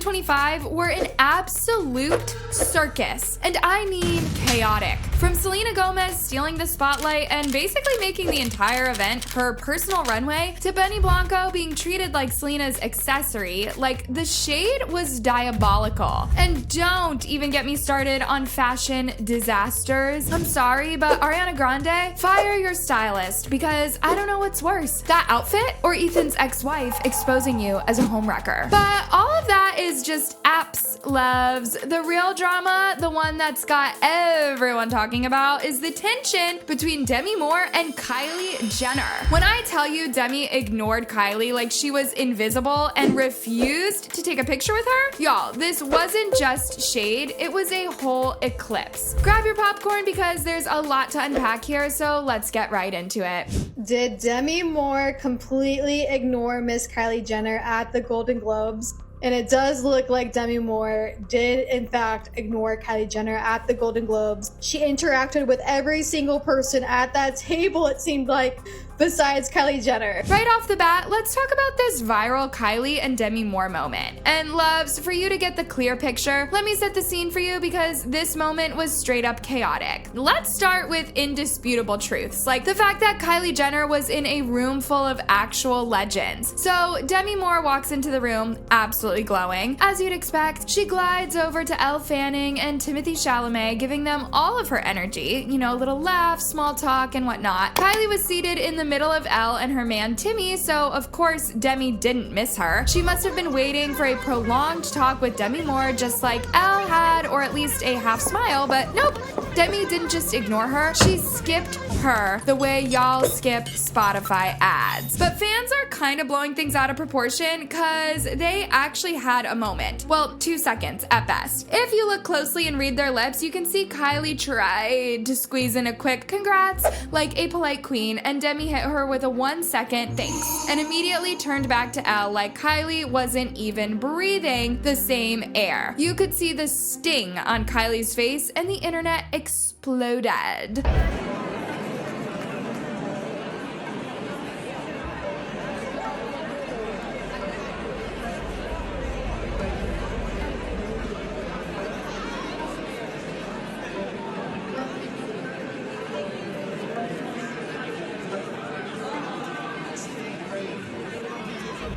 2025 were an absolute circus, and I mean chaotic. From Selena Gomez stealing the spotlight and basically making the entire event her personal runway, to Benny Blanco being treated like Selena's accessory, like the shade was diabolical. And don't even get me started on fashion disasters. I'm sorry, but Ariana Grande, fire your stylist, because I don't know what's worse, that outfit or Ethan's ex-wife exposing you as a homewrecker. But all of that is just apps loves. The real drama, the one that's got everyone talking about, is the tension between Demi Moore and Kylie Jenner. When I tell you Demi ignored Kylie like she was invisible and refused to take a picture with her, y'all, this wasn't just shade, it was a whole eclipse. Grab your popcorn because there's a lot to unpack here, so let's get right into it. Did Demi Moore completely ignore Miss Kylie Jenner at the Golden Globes? And it does look like Demi Moore did, in fact, ignore Kylie Jenner at the Golden Globes. She interacted with every single person at that table, it seemed like, besides Kylie Jenner. Right off the bat, let's talk about this viral Kylie and Demi Moore moment. And loves, for you to get the clear picture, let me set the scene for you because this moment was straight up chaotic. Let's start with indisputable truths, like the fact that Kylie Jenner was in a room full of actual legends. So Demi Moore walks into the room, absolutely glowing. As you'd expect, she glides over to Elle Fanning and Timothée Chalamet, giving them all of her energy, you know, little laughs, small talk, and whatnot. Kylie was seated in the middle of Elle and her man Timmy, so of course Demi didn't miss her. She must have been waiting for a prolonged talk with Demi Moore, just like Elle had, or at least a half smile, but nope. Demi didn't just ignore her, she skipped her the way y'all skip Spotify ads. But fans are kind of blowing things out of proportion because they actually had a moment. Well, 2 seconds at best. If you look closely and read their lips, you can see Kylie tried to squeeze in a quick congrats like a polite queen, and Demi hit her with a 1 second thanks and immediately turned back to Elle like Kylie wasn't even breathing the same air. You could see the sting on Kylie's face and the internet exploded.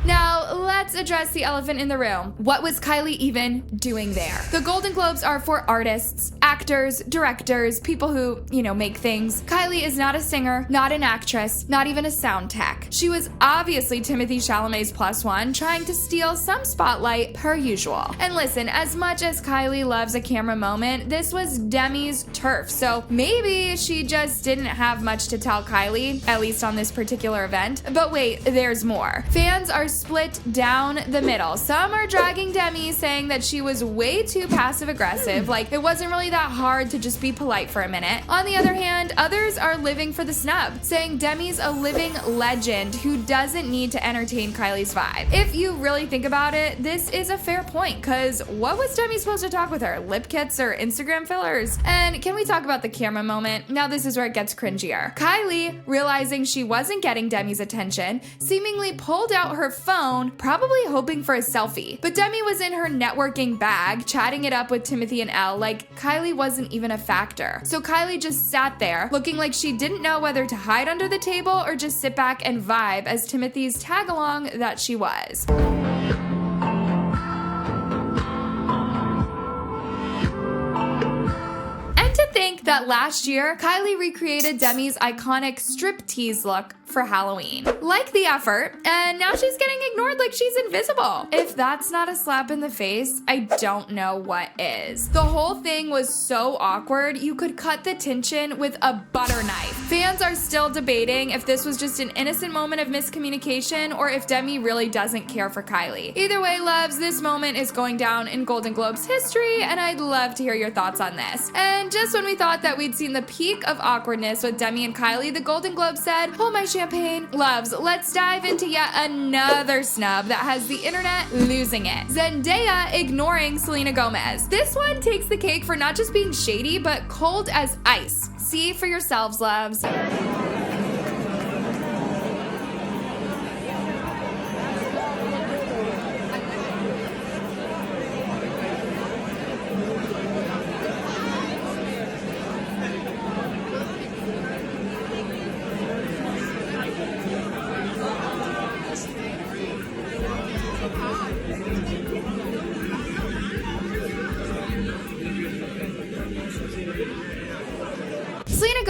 Now, let's address the elephant in the room. What was Kylie even doing there? The Golden Globes are for artists, actors, directors, people who, make things. Kylie is not a singer, not an actress, not even a sound tech. She was obviously Timothée Chalamet's plus one, trying to steal some spotlight per usual. And listen, as much as Kylie loves a camera moment, this was Demi's turf, so maybe she just didn't have much to tell Kylie, at least on this particular event. But wait, there's more. Fans are split down the middle. Some are dragging Demi, saying that she was way too passive-aggressive, like it wasn't really that hard to just be polite for a minute. On the other hand, others are living for the snub, saying Demi's a living legend who doesn't need to entertain Kylie's vibe. If you really think about it, this is a fair point, because what was Demi supposed to talk with her? Lip kits or Instagram fillers? And can we talk about the camera moment? Now this is where it gets cringier. Kylie, realizing she wasn't getting Demi's attention, seemingly pulled out her phone, probably hoping for a selfie. But Demi was in her networking bag, chatting it up with Timothée and Elle like Kylie wasn't even a factor. So Kylie just sat there, looking like she didn't know whether to hide under the table or just sit back and vibe as Timothy's tag-along that she was. Think that last year, Kylie recreated Demi's iconic striptease look for Halloween. Like the effort, and now she's getting ignored like she's invisible. If that's not a slap in the face, I don't know what is. The whole thing was so awkward, you could cut the tension with a butter knife. Fans are still debating if this was just an innocent moment of miscommunication or if Demi really doesn't care for Kylie. Either way, loves, this moment is going down in Golden Globes history, and I'd love to hear your thoughts on this. And just when we thought that we'd seen the peak of awkwardness with Demi and Kylie, the Golden Globes said, "Hold my champagne." Loves, let's dive into yet another snub that has the internet losing it. Zendaya ignoring Selena Gomez. This one takes the cake for not just being shady, but cold as ice. See for yourselves, loves.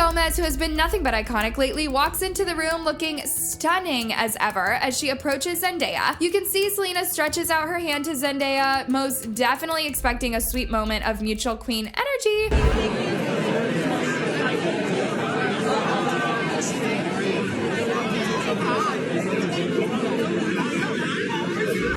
Gomez, who has been nothing but iconic lately, walks into the room looking stunning as ever as she approaches Zendaya. You can see Selena stretches out her hand to Zendaya, most definitely expecting a sweet moment of mutual queen energy.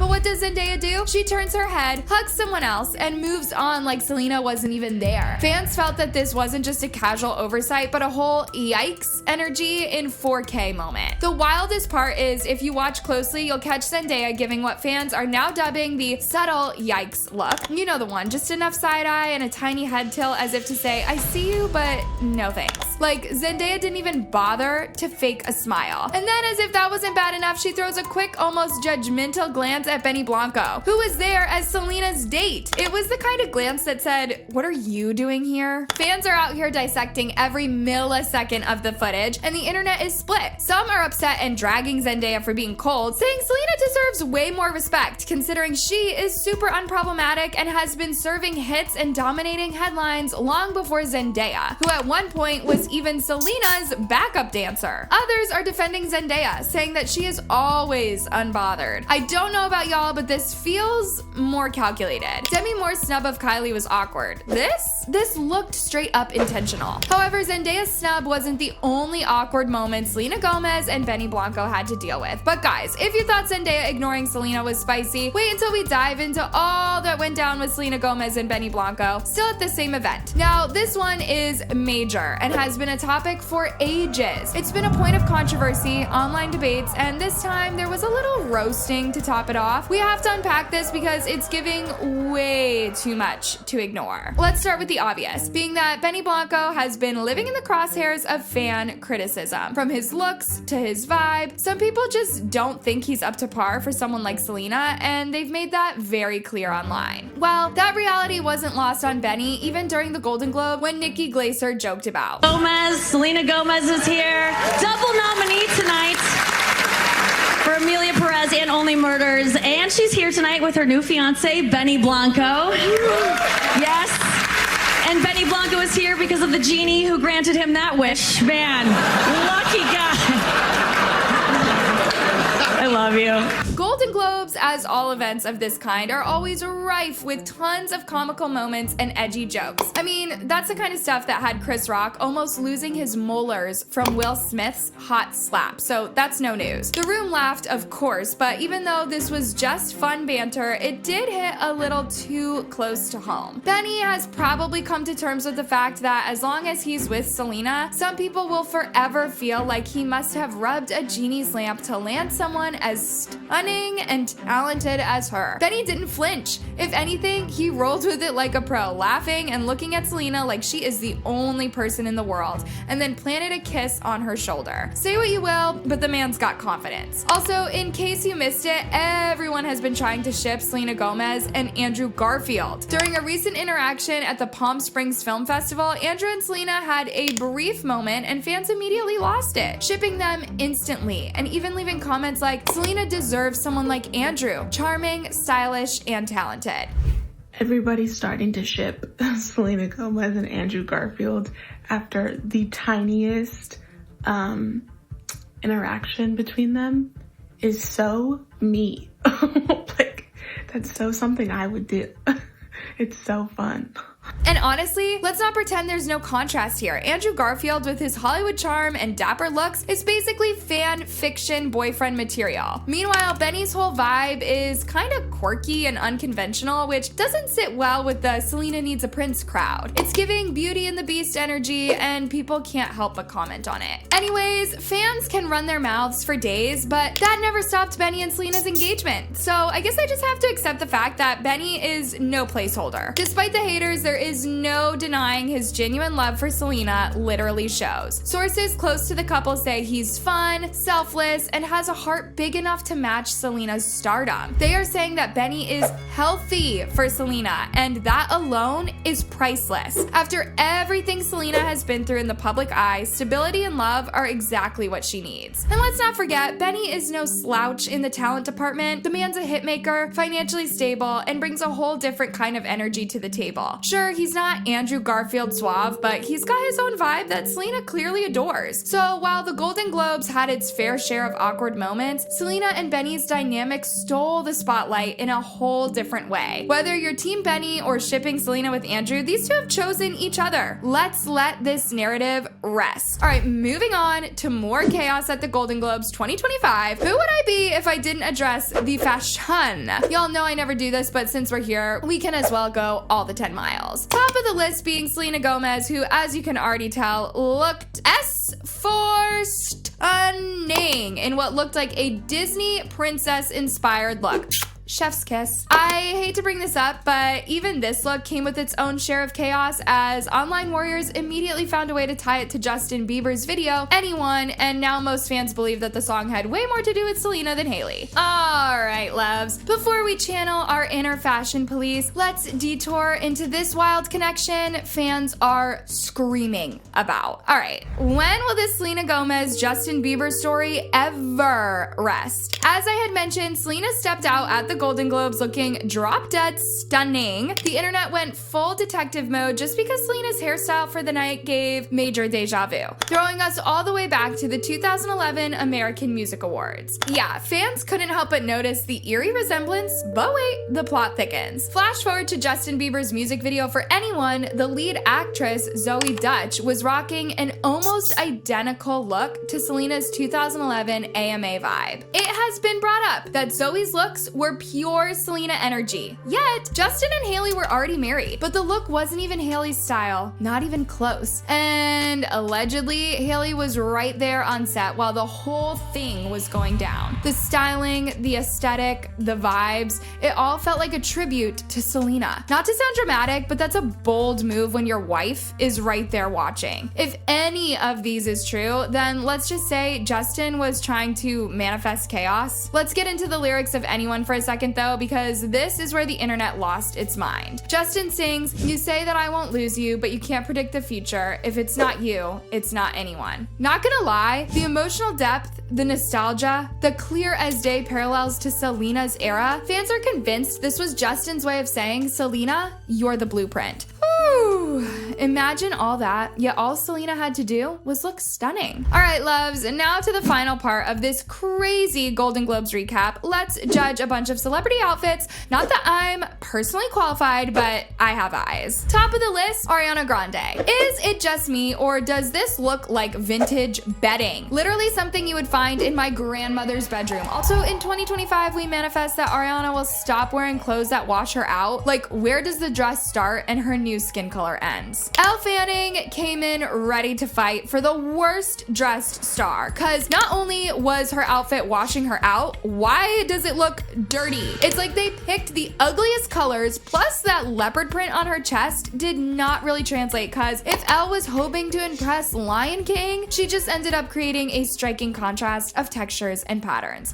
What does Zendaya do? She turns her head, hugs someone else, and moves on like Selena wasn't even there. Fans felt that this wasn't just a casual oversight, but a whole yikes energy in 4K moment. The wildest part is, if you watch closely, you'll catch Zendaya giving what fans are now dubbing the subtle yikes look. You know the one, just enough side eye and a tiny head tilt as if to say, I see you, but no thanks. Like, Zendaya didn't even bother to fake a smile. And then, as if that wasn't bad enough, she throws a quick, almost judgmental glance at Benny Blanco, who was there as Selena's date. It was the kind of glance that said, what are you doing here? Fans are out here dissecting every millisecond of the footage, and the internet is split. Some are upset and dragging Zendaya for being cold, saying Selena deserves way more respect, considering she is super unproblematic and has been serving hits and dominating headlines long before Zendaya, who at one point was even Selena's backup dancer. Others are defending Zendaya, saying that she is always unbothered. I don't know about y'all, but this feels more calculated. Demi Moore's snub of Kylie was awkward. This looked straight up intentional. However, Zendaya's snub wasn't the only awkward moment Selena Gomez and Benny Blanco had to deal with. But guys, if you thought Zendaya ignoring Selena was spicy, wait until we dive into all that went down with Selena Gomez and Benny Blanco, still at the same event. Now, this one is major and has been a topic for ages. It's been a point of controversy, online debates, and this time there was a little roasting to top it off. We have to unpack this because it's giving way too much to ignore. Let's start with the obvious, being that Benny Blanco has been living in the crosshairs of fan criticism. From his looks to his vibe, some people just don't think he's up to par for someone like Selena, and they've made that very clear online. Well, that reality wasn't lost on Benny, even during the Golden Globe when Nikki Glaser joked about. Selena Gomez is here, double nominee tonight for Amelia Perez and Only Murders, and she's here tonight with her new fiance, Benny Blanco. Yes, and Benny Blanco is here because of the genie who granted him that wish. Man, lucky guy. I love you. Golden Globes, as all events of this kind, are always rife with tons of comical moments and edgy jokes. I mean, that's the kind of stuff that had Chris Rock almost losing his molars from Will Smith's hot slap, so that's no news. The room laughed, of course, but even though this was just fun banter, it did hit a little too close to home. Benny has probably come to terms with the fact that as long as he's with Selena, some people will forever feel like he must have rubbed a genie's lamp to land someone as stunning and talented as her. Benny didn't flinch. If anything, he rolled with it like a pro, laughing and looking at Selena like she is the only person in the world, and then planted a kiss on her shoulder. Say what you will, but the man's got confidence. Also, in case you missed it, everyone has been trying to ship Selena Gomez and Andrew Garfield. During a recent interaction at the Palm Springs Film Festival, Andrew and Selena had a brief moment and fans immediately lost it, shipping them instantly, and even leaving comments like, Selena deserves someone like Andrew, charming, stylish, and talented. Everybody's starting to ship Selena Gomez and Andrew Garfield after the tiniest interaction between them is so me. Like, that's so something I would do. It's so fun. And honestly, let's not pretend there's no contrast here. Andrew Garfield, with his Hollywood charm and dapper looks, is basically fan fiction boyfriend material. Meanwhile, Benny's whole vibe is kind of quirky and unconventional, which doesn't sit well with the Selena needs a prince crowd. It's giving Beauty and the Beast energy, and people can't help but comment on it. Anyways, fans can run their mouths for days, but that never stopped Benny and Selena's engagement. So I guess I just have to accept the fact that Benny is no placeholder. Despite the haters, there is no denying his genuine love for Selena literally shows. Sources close to the couple say he's fun, selfless, and has a heart big enough to match Selena's stardom. They are saying that Benny is healthy for Selena, and that alone is priceless. After everything Selena has been through in the public eye, stability and love are exactly what she needs. And let's not forget, Benny is no slouch in the talent department. The man's a hitmaker, financially stable, and brings a whole different kind of energy to the table. Sure, sure he's not Andrew Garfield suave, but he's got his own vibe that Selena clearly adores. So while the Golden Globes had its fair share of awkward moments, Selena and Benny's dynamic stole the spotlight in a whole different way. Whether you're Team Benny or shipping Selena with Andrew, these two have chosen each other. Let's let this narrative rest. All right, moving on to more chaos at the Golden Globes 2025. Who would I be if I didn't address the fashion? Y'all know I never do this, but since we're here, we can as well go all the 10 miles. Top of the list being Selena Gomez, who, as you can already tell, looked S for stunning in what looked like a Disney princess-inspired look. Chef's kiss. I hate to bring this up, but even this look came with its own share of chaos as online warriors immediately found a way to tie it to Justin Bieber's video, Anyone, and now most fans believe that the song had way more to do with Selena than Hailey. Alright, loves. Before we channel our inner fashion police, let's detour into this wild connection fans are screaming about. Alright, when will this Selena Gomez Justin Bieber story ever rest? As I had mentioned, Selena stepped out at the Golden Globes looking drop dead stunning. The internet went full detective mode just because Selena's hairstyle for the night gave major deja vu, throwing us all the way back to the 2011 American Music Awards. Yeah, fans couldn't help but notice the eerie resemblance, but wait, the plot thickens. Flash forward to Justin Bieber's music video for Anyone, the lead actress Zoe Dutch was rocking an almost identical look to Selena's 2011 AMA vibe. It has been brought up that Zoe's looks were pure Selena energy. Yet, Justin and Hailey were already married, but the look wasn't even Hailey's style, not even close. And allegedly, Hailey was right there on set while the whole thing was going down. The styling, the aesthetic, the vibes, it all felt like a tribute to Selena. Not to sound dramatic, but that's a bold move when your wife is right there watching. If any of these is true, then let's just say Justin was trying to manifest chaos. Let's get into the lyrics of Anyone for a second though, because this is where the internet lost its mind. Justin sings, "You say that I won't lose you, but you can't predict the future. If it's not you, it's not anyone." Not gonna lie, the emotional depth, the nostalgia, the clear as day parallels to Selena's era, fans are convinced this was Justin's way of saying, Selena, you're the blueprint. Whew. Imagine all that, yet all Selena had to do was look stunning. All right, loves, and now to the final part of this crazy Golden Globes recap. Let's judge a bunch of celebrity outfits. Not that I'm personally qualified, but I have eyes. Top of the list, Ariana Grande. Is it just me, or does this look like vintage bedding? Literally something you would find in my grandmother's bedroom. Also, in 2025, we manifest that Ariana will stop wearing clothes that wash her out. Like, where does the dress start and her new skin color ends? Elle Fanning came in ready to fight for the worst dressed star, cause not only was her outfit washing her out, why does it look dirty? It's like they picked the ugliest colors, plus that leopard print on her chest did not really translate, cause if Elle was hoping to impress Lion King, she just ended up creating a striking contrast of textures and patterns.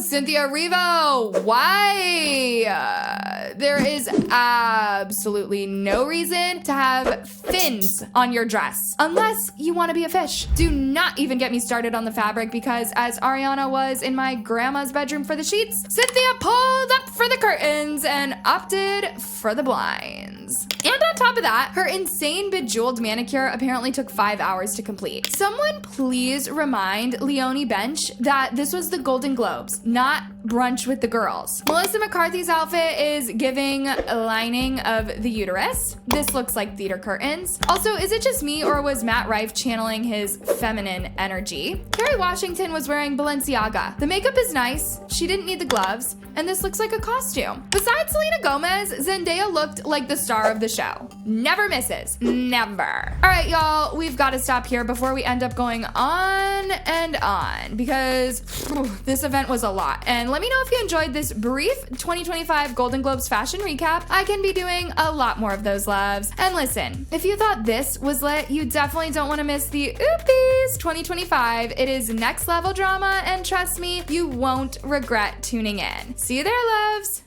Cynthia Erivo, why? There is absolutely no reason to have fins on your dress, unless you want to be a fish. Do not even get me started on the fabric, because as Ariana was in my grandma's bedroom for the sheets, Cynthia pulled up for the curtains and opted for the blinds. And on top of that, her insane bejeweled manicure apparently took 5 hours to complete. Someone please remind Leonie Bench that this was the Golden Globes, not brunch with the girls. Melissa McCarthy's outfit is giving lining of the uterus. This looks like theater curtains. Also, is it just me, or was Matt Rife channeling his feminine energy? Kerry Washington was wearing Balenciaga. The makeup is nice, she didn't need the gloves, and this looks like a costume. Besides Selena Gomez, Zendaya looked like the star of the show. Never misses. Never. All right, y'all, we've got to stop here before we end up going on and on, because this event was a lot. And let me know if you enjoyed this brief 2025 Golden Globes fashion recap. I can be doing a lot more of those, loves. And listen, if you thought this was lit, you definitely don't want to miss the Oopies 2025. It is next level drama, and trust me, you won't regret tuning in. See you there, loves.